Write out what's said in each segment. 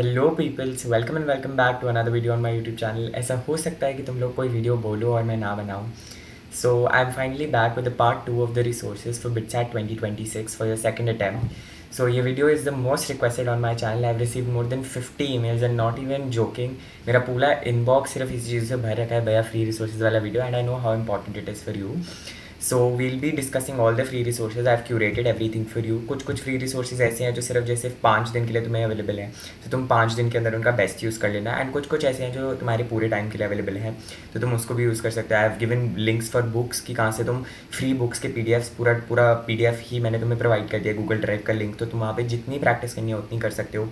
Hello peoples, welcome and welcome back to another video on my YouTube channel. ऐसा हो सकता है कि तुम लोग कोई वीडियो बोलो और मैं ना बनाऊँ। So I am finally back with the part 2 of the resources for BITSAT 2026 for your second attempt. So ये video is the most requested on my channel. I have receive more than 50 emails and not even joking. मेरा पूरा inbox सिर्फ इस चीज़ से भर रखा है, भैया फ्री रिसोर्सेज वाला video, and I know how important it is for you. So we'll be discussing all the free resources. I have curated everything for you. कुछ फ्री रिसोर्सेज ऐसे हैं जो सिर्फ जैसे 5 दिन के लिए तुम्हें अवेलेबल हैं, तो तुम 5 दिन के अंदर उनका बेस्ट यूज़ कर लेना. एंड कुछ ऐसे हैं जो तुम्हारे पूरे टाइम के लिए अवेलेबल हैं, तो तुम उसको भी यूज़ कर सकते हो. I have given links for books कि कहाँ से तुम फ्री बुक्स के पीडीएफ्स पूरा पीडीएफ ही मैंने तुम्हें प्रोवाइड कर दिया, गूगल ड्राइव का लिंक. तो तुम वहाँ पे जितनी प्रैक्टिस करनी है उतनी कर सकते हो.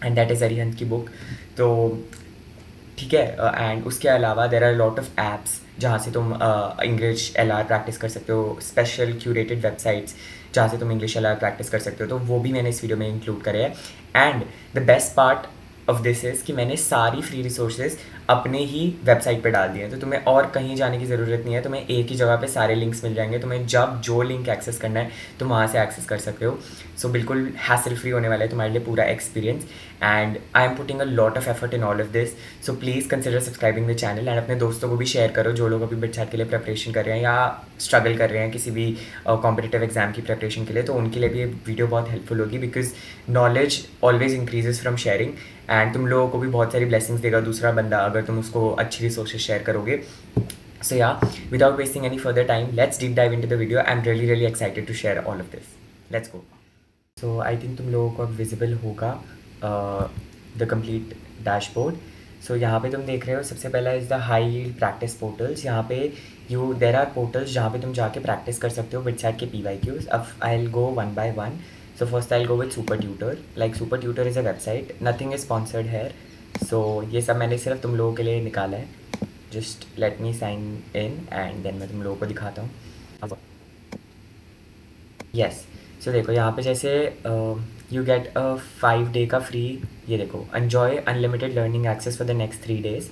एंड दैट इज़ अरिहंत की बुक. तो ठीक है. एंड उसके अलावा there are lot of apps जहाँ से तुम इंग्लिश एल प्रैक्टिस कर सकते हो. स्पेशल क्यूरेटेड वेबसाइट्स जहाँ से तुम इंग्लिश एल प्रैक्टिस कर सकते हो, तो वो भी मैंने इस वीडियो में इंक्लूड करे हैं. And the best part of this is कि मैंने सारी फ्री रिसोर्सेज अपने ही वेबसाइट पे डाल दिए हैं, तो तुम्हें और कहीं जाने की ज़रूरत नहीं है. तुम्हें एक ही जगह पे सारे लिंक्स मिल जाएंगे. तुम्हें जब जो लिंक एक्सेस करना है तुम वहाँ से एक्सेस कर सकते हो. सो बिल्कुल हैसल फ्री होने वाला है तुम्हारे लिए पूरा experience. And I am putting a lot of effort in all of this. So please consider subscribing the channel and अपने दोस्तों को भी शेयर करो जो लोग अभी बिटचैट के लिए प्रिपरेशन कर रहे हैं या स्ट्रगल कर रहे हैं किसी भी कॉम्पिटिटिव एग्जाम की प्रिपरेशन के लिए. तो उनके लिए भी ये वीडियो बहुत हेल्पफुल होगी, because knowledge always increases from sharing. And तुम लोगों को भी बहुत सारी ब्लेसिंग्स देगा दूसरा बंदा अगर तुम उसको अच्छी रिसोर्सेज शेयर करोगे. So yeah, without wasting any further time, let's deep dive into the video. I'm really excited to share all of this. Let's go. So I think तुम लोगों को अब विजिबल होगा द कंप्लीट डैशबोर्ड. सो यहाँ पे तुम देख रहे हो सबसे पहला is the high yield practice portals. यहाँ पे देर आर पोर्टल्स जहाँ पे तुम जाके प्रैक्टिस कर सकते हो बिटसैट के PYQs. अब I will go one by one. So first I'll go with Super Tutor. Like Super Tutor is a website. Nothing is sponsored here. So ये सब मैंने सिर्फ तुम लोगों के लिए निकाला है. Just let me sign in and then मैं तुम लोगों को दिखाता हूँ. अब yes. So देखो यहाँ पे जैसे you get a 5 day का free. ये देखो enjoy unlimited learning access for the next 3 days.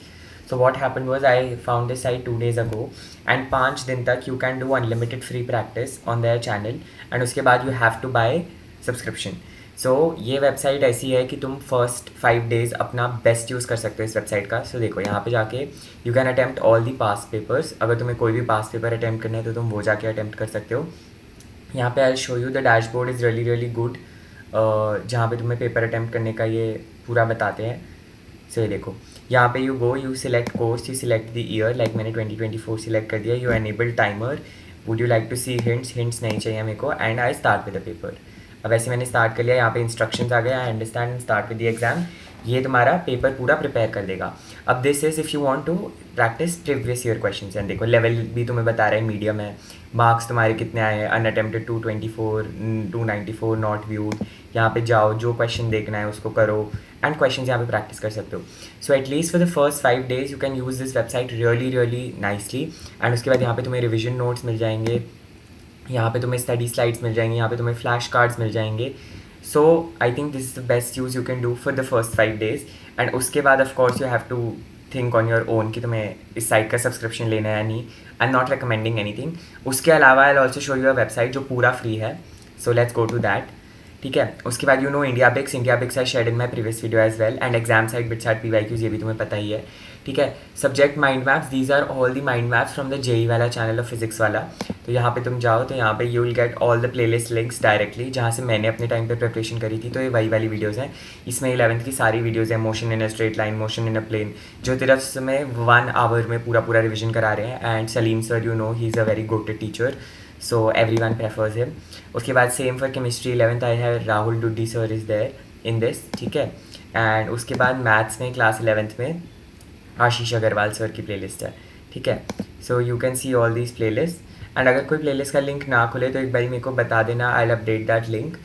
So what happened was I found this site 2 days ago and 5 दिन तक you can do unlimited free practice on their channel and उसके बाद you have to buy subscription. So ये website ऐसी है कि तुम first 5 days अपना बेस्ट यूज़ कर सकते हो इस वेबसाइट का. सो देखो यहाँ पे जाके you can attempt all the pass papers. अगर तुम्हें कोई भी पास पेपर अटैम्प्ट करना है तो तुम वो जाके अटैम्प्ट कर सकते हो. यहाँ पे आई show you the dashboard is really good, जहाँ पे तुम्हें पेपर अटैम्प्ट करने का ये पूरा बताते हैं. सो ये देखो यहाँ पे you select course, you select the year. Like मैंने 2024 सिलेक्ट कर दिया. You enable timer. Would you like to see hints नहीं चाहिए मेरे को. And I start with the paper. अब वैसे मैंने स्टार्ट कर लिया. यहाँ पे इंस्ट्रक्शंस आ गया. I understand start with the exam. ये तुम्हारा पेपर पूरा प्रिपेयर कर देगा. अब this is if you want to practise previous year questions. And देखो लेवल भी तुम्हें बता रहा है मीडियम है. मार्क्स तुम्हारे कितने आए हैं. Unattempted 224, 294 not viewed. यहाँ पे जाओ, जो क्वेश्चन देखना है उसको करो एंड क्वेश्चन यहाँ पे प्रैक्टिस कर सकते हो. So at least for the first 5 days you can use this website really nicely. And उसके बाद यहाँ पे तुम्हें रिविजन नोट्स मिल जाएंगे. यहाँ पे तुम्हें स्टडी स्लाइड्स मिल जाएंगे. यहाँ पे तुम्हें फ्लैश कार्ड्स मिल जाएंगे. So I think this is the best use you can do for the first 5 days. And उसके बाद of course you have to think on your own कि तुम्हें इस साइट का सब्सक्रिप्शन लेना है या नहीं. I am not recommending anything. उसके अलावा I also show you a website जो पूरा फ्री है. So let's go to that. ठीक है. उसके बाद IndiaBix I shared in my previous video as well. And exam site BITSAT PYQs ये भी तुम्हें पता ही है. ठीक है. Subject mind maps. These are all the mind maps from the JEE वाला चैनल ऑफ फिजिक्स वाला. तो यहाँ पे तुम जाओ तो यहाँ पे you will get all the playlist links directly जहाँ से मैंने अपने टाइम पे प्रिपरेशन करी थी. तो ये वही वाली वीडियोज़ हैं. इसमें 11th की सारी वीडियोज़ हैं. Motion in a straight line, motion in a plane, जो तरफ में 1 hour में पूरा रिविजन करा रहे हैं. And Salim sir he is a very good teacher. So everyone prefers him. उसके बाद same for chemistry 11th I है Rahul Duddi sir is there in this. ठीक है. एंड उसके बाद मैथ्स में क्लास 11th में आशीष अग्रवाल सर की प्लेलिस्ट है. ठीक है. So you can see all these playlist. And अगर कोई प्लेलिस्ट का लिंक ना खुले तो एक बार मेरे को बता देना. I will update that link.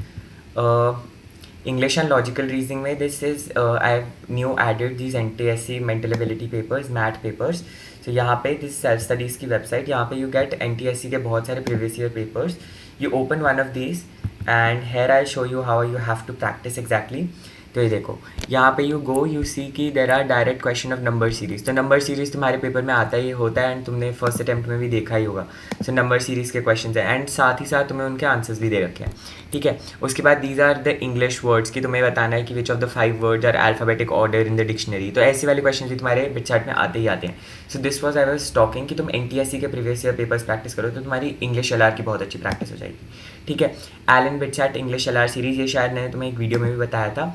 English and logical reasoning में this is I have new added these NTSC mental ability papers, math papers. तो यहाँ पे दिस सेल्फ स्टडीज़ की वेबसाइट. यहाँ पे यू गेट NTSC के बहुत सारे previous year papers. You open one of these and here I show you how you have to practice exactly. तो ये देखो यहाँ पे यू गो यू सी कि there are direct question of number series. तो नंबर सीरीज तुम्हारे paper में आता ही होता है एंड तुमने फर्स्ट अटैम्प्ट में भी देखा ही होगा। सो नंबर सीरीज के क्वेश्चन है एंड साथ ही साथ तुम्हें उनके आंसर्स भी दे रखे हैं, ठीक है। उसके बाद these are the English words की तुम्हें बताना है कि which of the 5 words are alphabetic order in the dictionary. तो ऐसे वाले क्वेश्चन भी तुम्हारे बिटचार्ट में आते ही आते हैं। So this was I was talking कि तुम NTSC के प्रीवियस ईयर पेपर्स प्रैक्टिस करो तो तुम्हारी इंग्लिश LR की बहुत अच्छी प्रैक्टिस हो जाएगी, ठीक है। एलन बिटचैट इंग्लिश LR सीरीज़, ये शायद मैंने तुम्हें एक वीडियो में भी बताया था।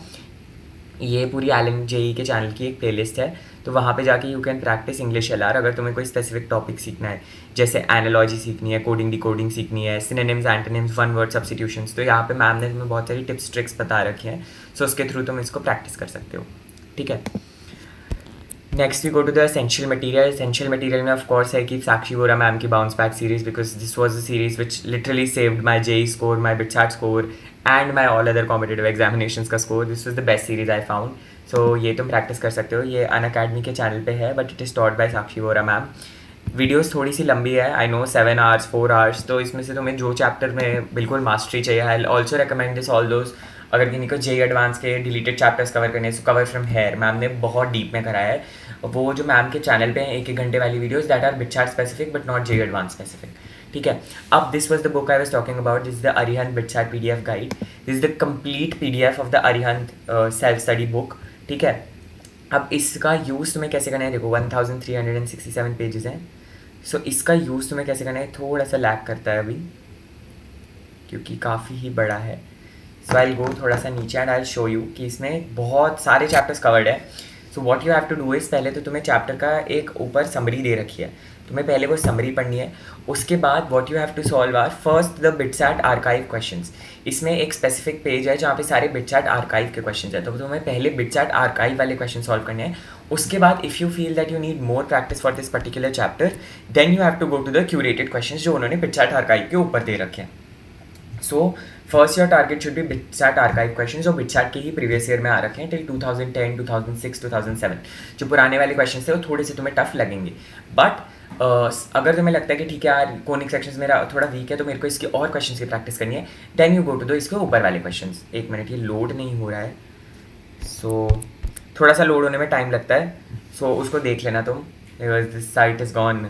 ये पूरी एलन JE के चैनल की एक प्लेलिस्ट है, तो वहाँ पे जाके you can practice English LR अगर तुम्हें कोई स्पेसिफिक टॉपिक सीखना है, जैसे एनालॉजी सीखनी है, कोडिंग डिकोडिंग सीखनी है, synonyms antonyms, one word substitutions. तो यहाँ पे मैम ने तुम्हें बहुत सारी टिप्स ट्रिक्स बता रखे हैं, सो उसके थ्रू तुम इसको प्रैक्टिस कर सकते हो, ठीक है। Next we go to the essential material. Essential material में ऑफ कोर्स है कि साक्षी वोरा मैम की bounce back series, because this was the series which literally saved my JE score, my BITSAT score and my all other competitive examinations का score. This was the best series I found. So ये तुम practice कर सकते हो। ये Unacademy के channel पे है but it is taught by Sakshi Vora ma'am. Videos थोड़ी सी लंबी है, आई नो 7 आवर्स 4 आवर्स। तो इसमें से तुम्हें जो चैप्टर में बिल्कुल मास्टरी चाहिए, I also recommend this all those. अगर किन्हीं को JE एडवांस के डिलीटेड चैप्टर्स कवर करने हैं, सो कवर फ्रॉम हेयर मैम ने बहुत डीप में कराया है। वो जो मैम के चैनल पे हैं 1-1 घंटे वाली videos that are BITSAT specific but not JE advance specific, ठीक है। अब this was the book I was talking about, this is the Arihant BITSAT PDF guide. This is the complete PDF of the Arihant self study book, ठीक है। अब इसका use तुम्हें कैसे करना है, देखो 1367 पेजेस हैं। सो इसका यूज़ तुम्हें कैसे करना है, थोड़ा सा लैग करता है अभी क्योंकि काफ़ी ही बड़ा है। सो आई गो थोड़ा सा नीचे एंड आई शो यू कि इसमें बहुत सारे चैप्टर्स कवर्ड है। So what you have to do is, पहले तो तुम्हें चैप्टर का एक ऊपर समरी दे रखी है, तुम्हें पहले वो समरी पढ़नी है। उसके बाद what you have to solve are first the BITSAT archive questions. इसमें एक स्पेसिफिक पेज है जहाँ पे सारे बिटचैट आर्काइव के क्वेश्चंस हैं, तो तुम्हें पहले बिटचैट आर्काइव वाले क्वेश्चन सॉल्व करने हैं। उसके बाद if you feel that you need more practice for this particular chapter, then you have to go to the curated question जो उन्होंने बिटचैट आर्काइव के ऊपर दे रखे हैं। So first your target should be BITSAT archive question जो BITSAT के ही previous year में आ रखे हैं टिल 2010, 2006, 2007। जो पुराने वाले क्वेश्चन थे वो थोड़े से तुम्हें टफ लगेंगे, बट अगर तुम्हें लगता है कि ठीक है यार कोनिक सेक्शंस मेरा थोड़ा वीक है तो मेरे को इसके और क्वेश्चंस की प्रैक्टिस करनी है, देन यू गो टू दो इसके ऊपर वाले क्वेश्चंस। एक मिनट, ये लोड नहीं हो रहा है, सो थोड़ा सा लोड होने में टाइम लगता है, सो उसको देख लेना तुम। This site is gone,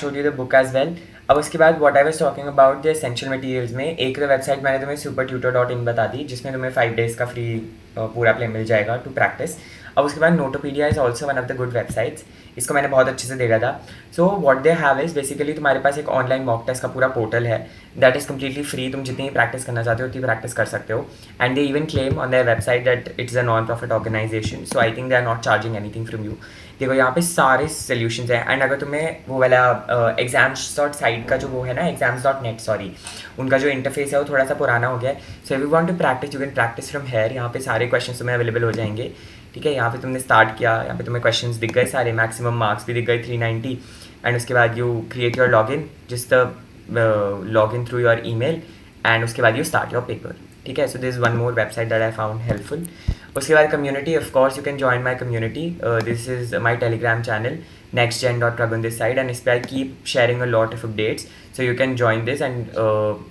showed you the book as well. अब उसके बाद what I was talking about the essential materials में एक वेबसाइट मैंने तुम्हें supertutor.in बता दी जिसमें तुम्हें 5 days का फ्री पूरा प्ले मिल जाएगा टू प्रैक्टिस। अब उसके बाद Notopedia is also one of the good websites, इसको मैंने बहुत अच्छे से देखा था। So what they have is basically तुम्हारे पास एक ऑनलाइन मॉक टेस्ट का पूरा पोर्टल है दैट इज़ कम्प्लीटली फ्री, तुम जितनी प्रैक्टिस करना चाहते हो उतनी प्रैक्टिस कर सकते हो। And they even claim on their website that it's a non profit organisation, so I think they are not charging anything from you. देखो यहाँ पे सारे सोल्यूशंस हैं एंड अगर तुम्हें वो वाला exams.site का जो वो है ना exams.net सॉरी, उनका जो इंटरफेस है वो थोड़ा सा पुराना हो गया है। So if you want to practise you can practise from here. यहाँ पे सारे क्वेश्चंस तुम्हें अवेलेबल हो जाएंगे, ठीक है। यहाँ पे तुमने स्टार्ट किया, यहाँ पे तुम्हें क्वेश्चंस दिख गए सारे, मैक्सिमम मार्क्स भी दिख गए 390 एंड उसके बाद you create your login, just login through your email and उसके बाद यू स्टार्ट योर पेपर, ठीक है। So this one more website that I found helpful. उसके बाद community, of course you can join my community, this is my Telegram channel nextgen.plug on this side and इस पर I keep sharing a lot of updates, so you can join this and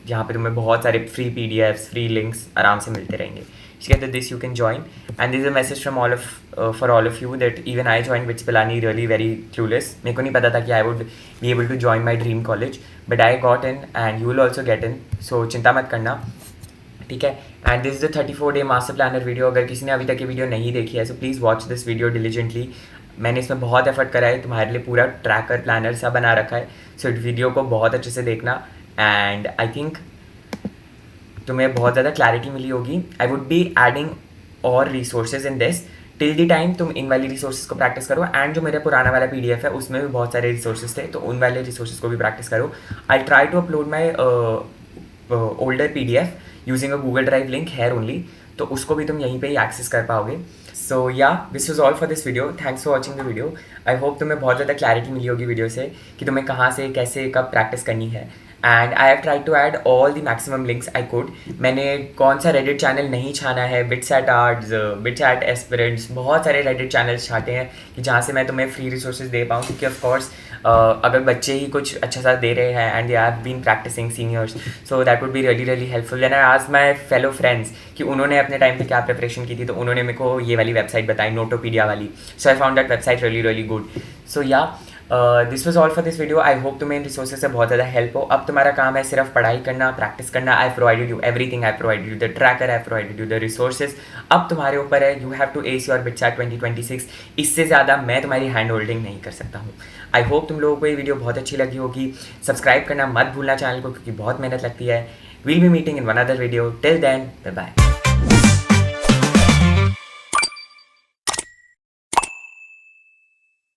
यहाँ पे तुम्हें बहुत सारे free PDFs free links आराम से मिलते रहेंगे, ठीक है। This you can join and this is a message from for all of you that even I join BITS Pilani really very clueless. मेरे को नहीं पता था कि I would be able to join my dream college but I got in and you will also get in, so चिंता मत करना, ठीक है। And this is the 34 day master planner video. अगर किसी ने अभी तक ये वीडियो नहीं देखी है so please watch this video diligently. मैंने इसमें बहुत एफर्ट करा है, तुम्हारे लिए पूरा ट्रैकर प्लानर सा बना रखा है, सो इस वीडियो को बहुत अच्छे से देखना एंड आई थिंक तुम्हें बहुत ज़्यादा क्लैरिटी मिली होगी। आई वुड बी एडिंग और resources in this till the time तुम इन वाली रिसोर्सेज को प्रैक्टिस करो एंड जो मेरा पुराना वाला PDF है उसमें भी बहुत सारे रिसोर्सेज थे तो उन वाले रिसोर्सेज को भी प्रैक्टिस करो। I try to upload my older PDF using a Google drive link here only, तो उसको भी तुम यहीं पे ही एक्सेस कर पाओगे। सो yeah this was all for this video, thanks for watching the video. I hope तुम्हें बहुत ज़्यादा क्लैरिटी मिली होगी वीडियो से कि तुम्हें कहाँ से कैसे कब प्रैक्टिस करनी है and I have try to add all the maximum links I could. मैंने कौन सा रेडिट चैनल नहीं छाना है, बिट्सैट आर्ट्स, बिट्सैट एस्पिरेंट्स, बहुत सारे रेडिट चैनल्स छाटे हैं कि जहाँ से मैं तुम्हें फ्री रिसोर्सेज दे पाऊँ, क्योंकि ऑफ कोर्स अगर बच्चे ही कुछ अच्छा सा दे रहे हैं and they have been practising seniors, so that would be really really helpful. And I asked my fellow friends कि उन्होंने अपने टाइम पे क्या प्रिपरेशन की थी, तो उन्होंने मेरे को ये वाली वेबसाइट बताई, नोटोपीडिया वाली. So I found that website really really good. So yeah this was all for this video. I hope तुम्हें इन रिसोर्सेज से बहुत ज़्यादा हेल्प हो. अब तुम्हारा काम है सिर्फ पढ़ाई करना, प्रैक्टिस करना. I provided you everything. I provided you the tracker, I provided you the resources. अब तुम्हारे ऊपर है, you have to ace your BITSAT 2026. इससे ज़्यादा मैं तुम्हारी हैंड होल्डिंग नहीं कर सकता हूँ. आई होप तुम लोगों को ये वीडियो बहुत अच्छी लगी होगी. सब्सक्राइब करना मत भूलना चैनल को, क्योंकि बहुत मेहनत लगती है. We'll be meeting in one other video. Till then, bye bye.